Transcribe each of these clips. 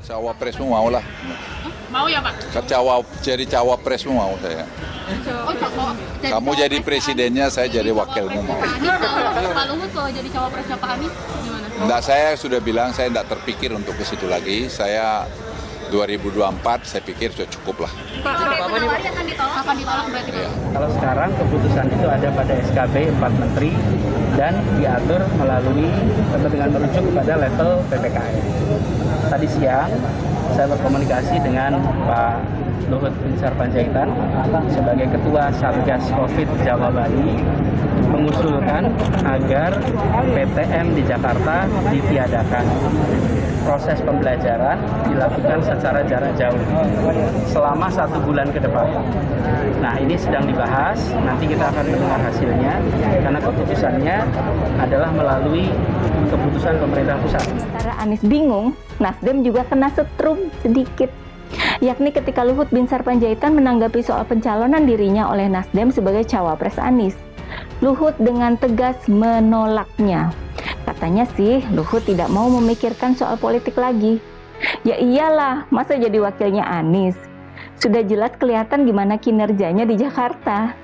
Cawapres mau lah. Mau ya Pak? Jadi cawapres mau saya. Kamu jadi presidennya, saya jadi wakilmu mau. Pak Luhut kalau jadi cawapresnya Pak Anies gimana? Enggak, saya sudah bilang saya tidak terpikir untuk ke situ lagi. Saya 2024 saya pikir sudah cukup lah. Pak, akan ditolak berarti Pak? Ya. Kalau sekarang keputusan itu ada pada SKB 4 Menteri dan diatur melalui atau dengan merujuk kepada level PPKM. Tadi siang saya berkomunikasi dengan Pak Luhut Binsar Panjaitan sebagai Ketua Satgas Covid Jawa Bali mengusulkan agar PTM di Jakarta ditiadakan. Proses pembelajaran dilakukan secara jarak jauh selama 1 bulan ke depan. Nah, ini sedang dibahas, nanti kita akan mendengar hasilnya karena keputusannya adalah melalui keputusan pemerintah pusat. Sementara Anies bingung, Nasdem juga kena setrum sedikit. Yakni ketika Luhut Binsar Panjaitan menanggapi soal pencalonan dirinya oleh Nasdem sebagai cawapres Anies. Luhut dengan tegas menolaknya. Katanya sih, Luhut tidak mau memikirkan soal politik lagi. Ya iyalah, masa jadi wakilnya Anies? Sudah jelas kelihatan gimana kinerjanya di Jakarta.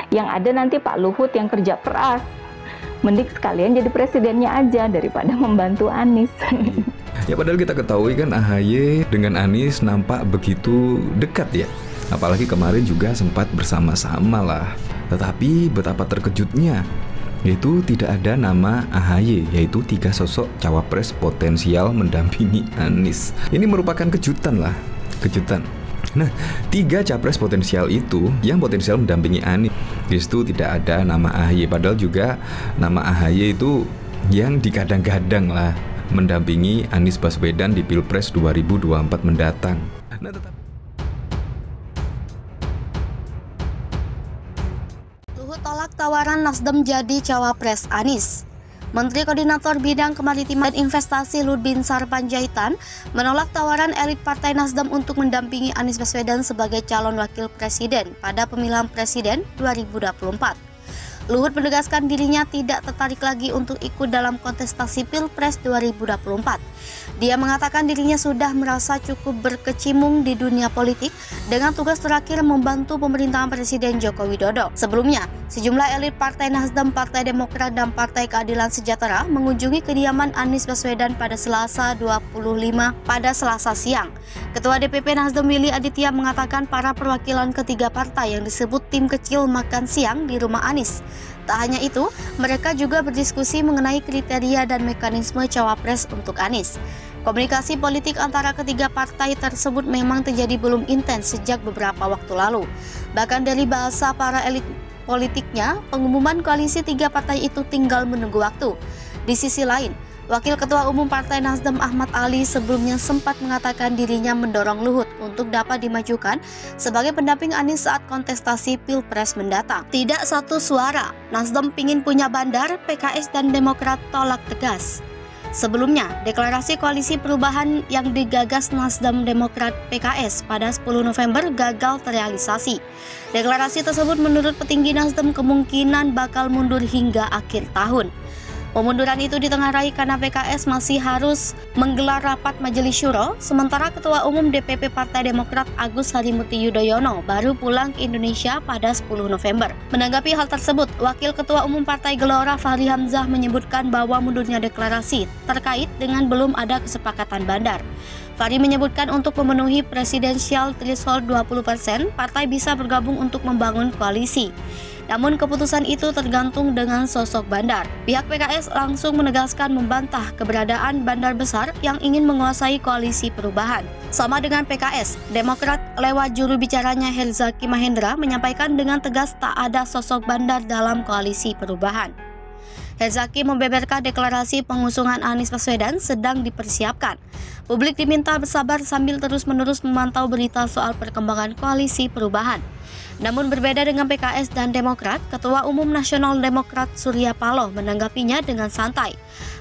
Yang ada nanti Pak Luhut yang kerja keras. Mending sekalian jadi presidennya aja daripada membantu Anies. Ya padahal kita ketahui kan AHY dengan Anies nampak begitu dekat ya. Apalagi kemarin juga sempat bersama-sama lah. Tetapi betapa terkejutnya, yaitu tidak ada nama AHY, yaitu 3 sosok cawapres potensial mendampingi Anies. Ini merupakan kejutan lah, kejutan. Nah, 3 capres potensial itu yang potensial mendampingi Anies, itu tidak ada nama AHY. Padahal juga nama AHY itu yang digadang-gadang lah mendampingi Anies Baswedan di Pilpres 2024 mendatang. Nah, Luhut tolak tawaran Nasdem jadi cawapres Anies. Menteri Koordinator Bidang Kemaritiman dan Investasi Luhut Binsar Panjaitan menolak tawaran elit Partai Nasdem untuk mendampingi Anies Baswedan sebagai calon wakil presiden pada pemilihan presiden 2024. Luhut menegaskan dirinya tidak tertarik lagi untuk ikut dalam kontestasi Pilpres 2024. Dia mengatakan dirinya sudah merasa cukup berkecimpung di dunia politik dengan tugas terakhir membantu pemerintahan Presiden Joko Widodo. Sebelumnya, sejumlah elit Partai Nasdem, Partai Demokrat, dan Partai Keadilan Sejahtera mengunjungi kediaman Anies Baswedan pada Selasa 25 pada Selasa siang. Ketua DPP Nasdem Willy Aditya mengatakan para perwakilan ketiga partai yang disebut tim kecil makan siang di rumah Anies. Tak hanya itu, mereka juga berdiskusi mengenai kriteria dan mekanisme cawapres untuk Anies. Komunikasi politik antara ketiga partai tersebut memang terjadi belum intens sejak beberapa waktu lalu. Bahkan dari bahasa para elit politiknya, pengumuman koalisi 3 partai itu tinggal menunggu waktu. Di sisi lain, Wakil Ketua Umum Partai Nasdem Ahmad Ali sebelumnya sempat mengatakan dirinya mendorong Luhut untuk dapat dimajukan sebagai pendamping Anies saat kontestasi Pilpres mendatang. Tidak satu suara, Nasdem pingin punya bandar, PKS dan Demokrat tolak tegas. Sebelumnya, deklarasi koalisi perubahan yang digagas Nasdem Demokrat PKS pada 10 November gagal terrealisasi. Deklarasi tersebut menurut petinggi Nasdem kemungkinan bakal mundur hingga akhir tahun. Pemunduran itu ditengarai karena PKS masih harus menggelar rapat Majelis Syuro, sementara Ketua Umum DPP Partai Demokrat Agus Harimurti Yudhoyono baru pulang ke Indonesia pada 10 November. Menanggapi hal tersebut, Wakil Ketua Umum Partai Gelora Fahri Hamzah menyebutkan bahwa mundurnya deklarasi terkait dengan belum ada kesepakatan bandar. Fahri menyebutkan untuk memenuhi presidensial threshold 20%, partai bisa bergabung untuk membangun koalisi. Namun keputusan itu tergantung dengan sosok bandar. Pihak PKS langsung menegaskan membantah keberadaan bandar besar yang ingin menguasai koalisi perubahan. Sama dengan PKS, Demokrat lewat juru bicaranya Herzaki Mahendra menyampaikan dengan tegas tak ada sosok bandar dalam koalisi perubahan. Herzaki membeberkan deklarasi pengusungan Anies Baswedan sedang dipersiapkan. Publik diminta bersabar sambil terus-menerus memantau berita soal perkembangan koalisi perubahan. Namun berbeda dengan PKS dan Demokrat, Ketua Umum Nasional Demokrat Surya Paloh menanggapinya dengan santai.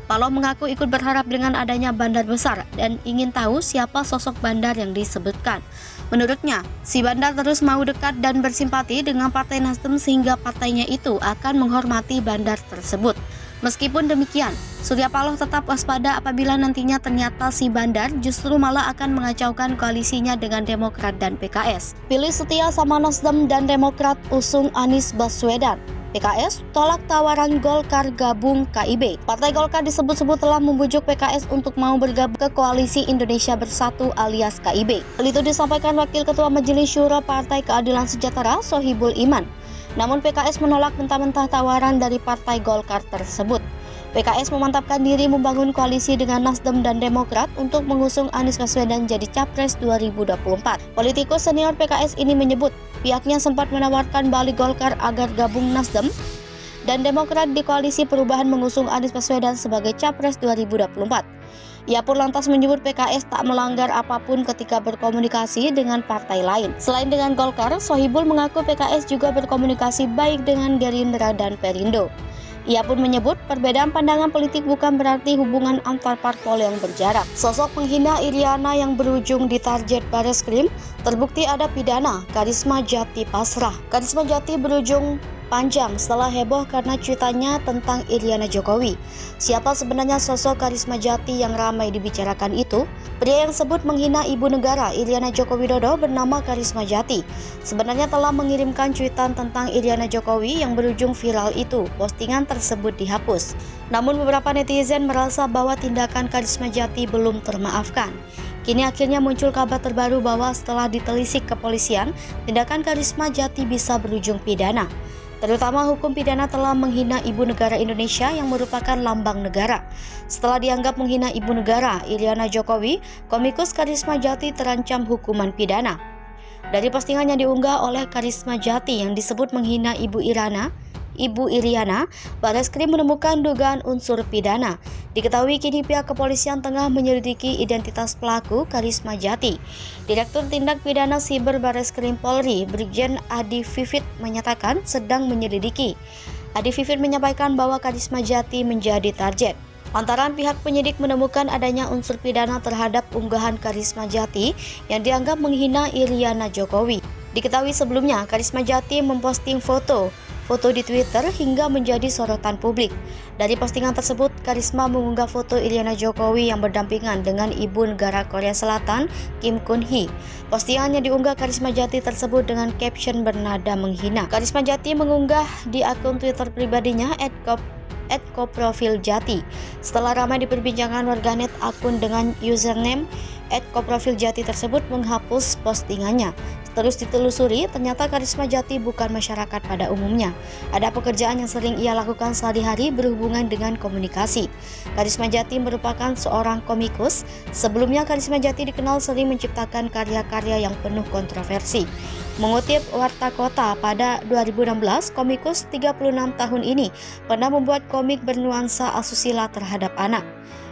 Paloh mengaku ikut berharap dengan adanya bandar besar dan ingin tahu siapa sosok bandar yang disebutkan. Menurutnya, si bandar terus mau dekat dan bersimpati dengan Partai Nasdem sehingga partainya itu akan menghormati bandar tersebut. Meskipun demikian, Surya Paloh tetap waspada apabila nantinya ternyata si bandar justru malah akan mengacaukan koalisinya dengan Demokrat dan PKS. Pilih setia sama Nasdem dan Demokrat usung Anies Baswedan. PKS tolak tawaran Golkar gabung KIB. Partai Golkar disebut-sebut telah membujuk PKS untuk mau bergabung ke Koalisi Indonesia Bersatu alias KIB. Hal itu disampaikan Wakil Ketua Majelis Syuro Partai Keadilan Sejahtera Sohibul Iman. Namun PKS menolak mentah-mentah tawaran dari Partai Golkar tersebut. PKS memantapkan diri membangun koalisi dengan Nasdem dan Demokrat untuk mengusung Anies Baswedan jadi Capres 2024. Politikus senior PKS ini menyebut pihaknya sempat menawarkan balik Golkar agar gabung Nasdem dan Demokrat di koalisi perubahan mengusung Anies Baswedan sebagai Capres 2024. Ia pun lantas menyebut PKS tak melanggar apapun ketika berkomunikasi dengan partai lain. Selain dengan Golkar, Sohibul mengaku PKS juga berkomunikasi baik dengan Gerindra dan Perindo. Ia pun menyebut perbedaan pandangan politik bukan berarti hubungan antar parpol yang berjarak. Sosok penghina Iriana yang berujung di target Bareskrim terbukti ada pidana. Karisma Jati pasrah. Karisma Jati berujung panjang setelah heboh karena cuitannya tentang Iriana Jokowi. Siapa sebenarnya sosok Karisma Jati yang ramai dibicarakan itu? Pria yang sebut menghina ibu negara Iriana Joko Widodo bernama Karisma Jati sebenarnya telah mengirimkan cuitan tentang Iriana Jokowi yang berujung viral itu. Postingan tersebut dihapus. Namun beberapa netizen merasa bahwa tindakan Karisma Jati belum termaafkan. Kini akhirnya muncul kabar terbaru bahwa setelah ditelisik kepolisian, tindakan Karisma Jati bisa berujung pidana. Terutama hukum pidana telah menghina ibu negara Indonesia yang merupakan lambang negara. Setelah dianggap menghina ibu negara, Iriana Jokowi, komikus Karisma Jati terancam hukuman pidana. Dari postingan yang diunggah oleh Karisma Jati yang disebut menghina Ibu Iriana, Bareskrim menemukan dugaan unsur pidana. Diketahui kini pihak kepolisian tengah menyelidiki identitas pelaku Karisma Jati. Direktur Tindak Pidana Siber Bareskrim Polri, Brigjen Adi Vivit menyatakan sedang menyelidiki. Adi Vivit menyampaikan bahwa Karisma Jati menjadi target. Lantaran pihak penyidik menemukan adanya unsur pidana terhadap unggahan Karisma Jati yang dianggap menghina Iriana Jokowi. Diketahui sebelumnya Karisma Jati memposting foto di Twitter hingga menjadi sorotan publik. Dari postingan tersebut, Karisma mengunggah foto Iriana Jokowi yang berdampingan dengan ibu negara Korea Selatan, Kim Kun Hee. Postingan yang diunggah Karisma Jati tersebut dengan caption bernada menghina. Karisma Jati mengunggah di akun Twitter pribadinya @koprofiljati. Setelah ramai diperbincangkan warganet, akun dengan username @koprofiljati tersebut menghapus postingannya. Terus ditelusuri, ternyata Karisma Jati bukan masyarakat pada umumnya. Ada pekerjaan yang sering ia lakukan sehari-hari berhubungan dengan komunikasi. Karisma Jati merupakan seorang komikus. Sebelumnya Karisma Jati dikenal sering menciptakan karya-karya yang penuh kontroversi. Mengutip Warta Kota, pada 2016, komikus 36 tahun ini pernah membuat komik bernuansa asusila terhadap anak.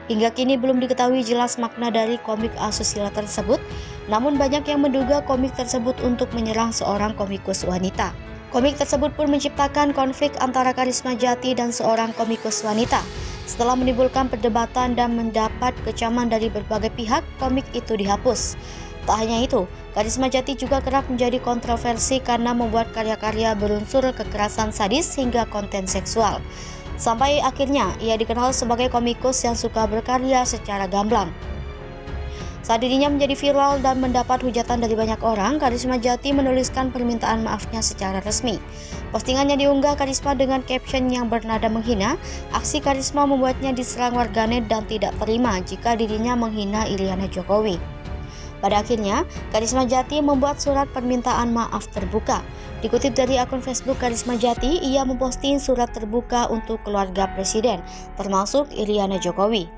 Hingga kini belum diketahui jelas makna dari komik asusila tersebut, namun banyak yang menduga komik tersebut untuk menyerang seorang komikus wanita. Komik tersebut pun menciptakan konflik antara Karisma Jati dan seorang komikus wanita. Setelah menimbulkan perdebatan dan mendapat kecaman dari berbagai pihak, komik itu dihapus. Tak hanya itu, Karisma Jati juga kerap menjadi kontroversi karena membuat karya-karya berunsur kekerasan sadis hingga konten seksual. Sampai akhirnya ia dikenal sebagai komikus yang suka berkarya secara gamblang. Saat dirinya menjadi viral dan mendapat hujatan dari banyak orang, Karisma Jati menuliskan permintaan maafnya secara resmi. Postingannya diunggah Karisma dengan caption yang bernada menghina. Aksi Karisma membuatnya diserang warganet dan tidak terima jika dirinya menghina Iriana Jokowi. Pada akhirnya, Karisma Jati membuat surat permintaan maaf terbuka. Dikutip dari akun Facebook Karisma Jati, ia memposting surat terbuka untuk keluarga presiden, termasuk Iriana Jokowi.